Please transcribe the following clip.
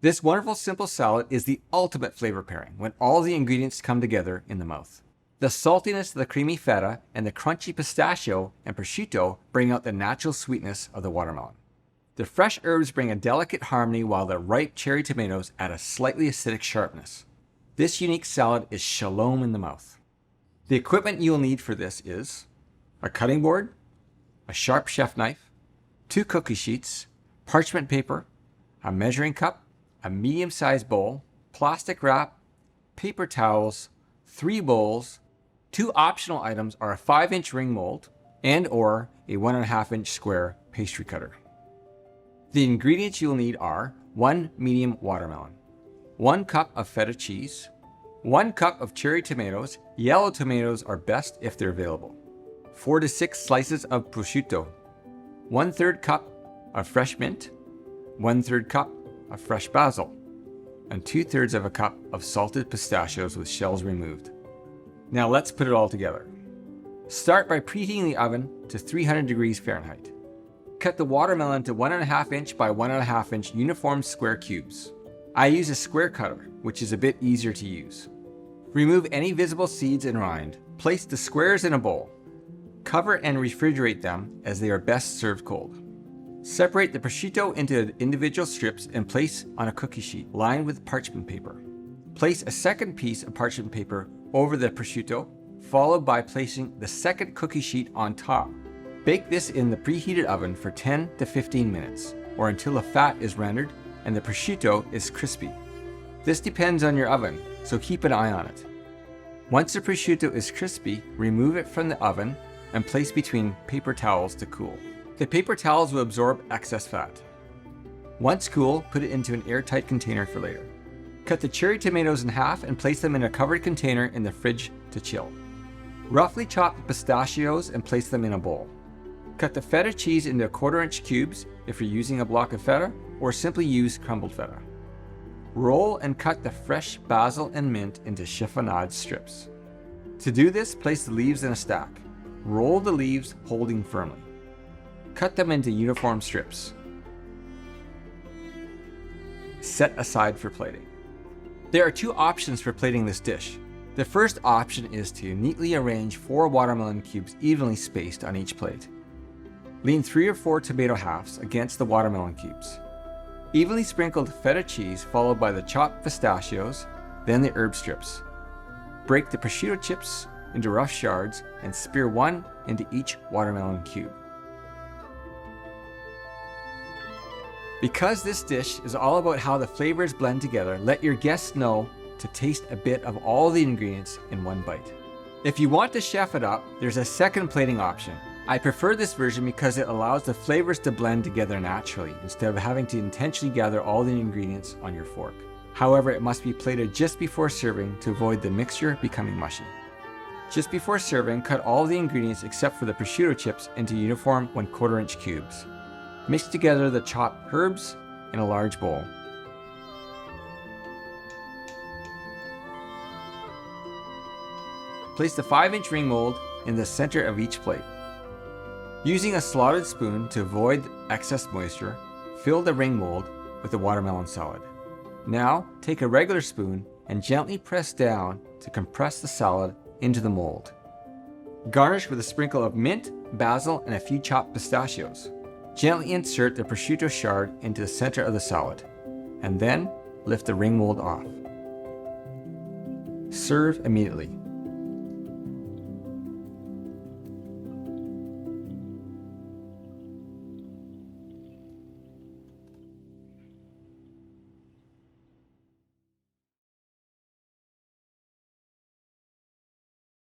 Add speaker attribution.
Speaker 1: This wonderful simple salad is the ultimate flavor pairing when all the ingredients come together in the mouth. The saltiness of the creamy feta and the crunchy pistachio and prosciutto bring out the natural sweetness of the watermelon. The fresh herbs bring a delicate harmony while the ripe cherry tomatoes add a slightly acidic sharpness. This unique salad is shalom in the mouth. The equipment you will need for this is a cutting board, a sharp chef knife, 2 cookie sheets, parchment paper, a measuring cup, a medium-sized bowl, plastic wrap, paper towels, 3 bowls. 2 optional items are a 5-inch ring mold and or a 1.5-inch square pastry cutter. The ingredients you will need are 1 medium watermelon, 1 cup of feta cheese, 1 cup of cherry tomatoes. Yellow tomatoes are best if they're available. 4 to 6 slices of prosciutto, 1/3 cup of fresh mint, 1/3 cup of fresh basil, and 2/3 of a cup of salted pistachios with shells removed. Now let's put it all together. Start by preheating the oven to 300 degrees Fahrenheit. Cut the watermelon to 1.5-inch by 1.5-inch uniform square cubes. I use a square cutter, which is a bit easier to use. Remove any visible seeds and rind. Place the squares in a bowl. Cover and refrigerate them as they are best served cold. Separate the prosciutto into individual strips and place on a cookie sheet lined with parchment paper. Place a second piece of parchment paper over the prosciutto, followed by placing the second cookie sheet on top. Bake this in the preheated oven for 10 to 15 minutes, or until the fat is rendered and the prosciutto is crispy. This depends on your oven, so keep an eye on it. Once the prosciutto is crispy, remove it from the oven and place between paper towels to cool. The paper towels will absorb excess fat. Once cool, put it into an airtight container for later. Cut the cherry tomatoes in half and place them in a covered container in the fridge to chill. Roughly chop the pistachios and place them in a bowl. Cut the feta cheese into 1/4-inch cubes if you're using a block of feta, or simply use crumbled feta. Roll and cut the fresh basil and mint into chiffonade strips. To do this, place the leaves in a stack. Roll the leaves, holding firmly. Cut them into uniform strips. Set aside for plating. There are 2 options for plating this dish. The first option is to neatly arrange 4 watermelon cubes evenly spaced on each plate. Lean 3 or 4 tomato halves against the watermelon cubes. Evenly sprinkle the feta cheese followed by the chopped pistachios, then the herb strips. Break the prosciutto chips into rough shards and spear 1 into each watermelon cube. Because this dish is all about how the flavors blend together, let your guests know to taste a bit of all the ingredients in one bite. If you want to chef it up, there's a second plating option. I prefer this version because it allows the flavors to blend together naturally instead of having to intentionally gather all the ingredients on your fork. However, it must be plated just before serving to avoid the mixture becoming mushy. Just before serving, cut all the ingredients except for the prosciutto chips into uniform 1/4-inch cubes. Mix together the chopped herbs in a large bowl. Place the 5-inch ring mold in the center of each plate. Using a slotted spoon to avoid excess moisture, fill the ring mold with the watermelon salad. Now, take a regular spoon and gently press down to compress the salad into the mold. Garnish with a sprinkle of mint, basil, and a few chopped pistachios. Gently insert the prosciutto shard into the center of the salad, and then lift the ring mold off. Serve immediately.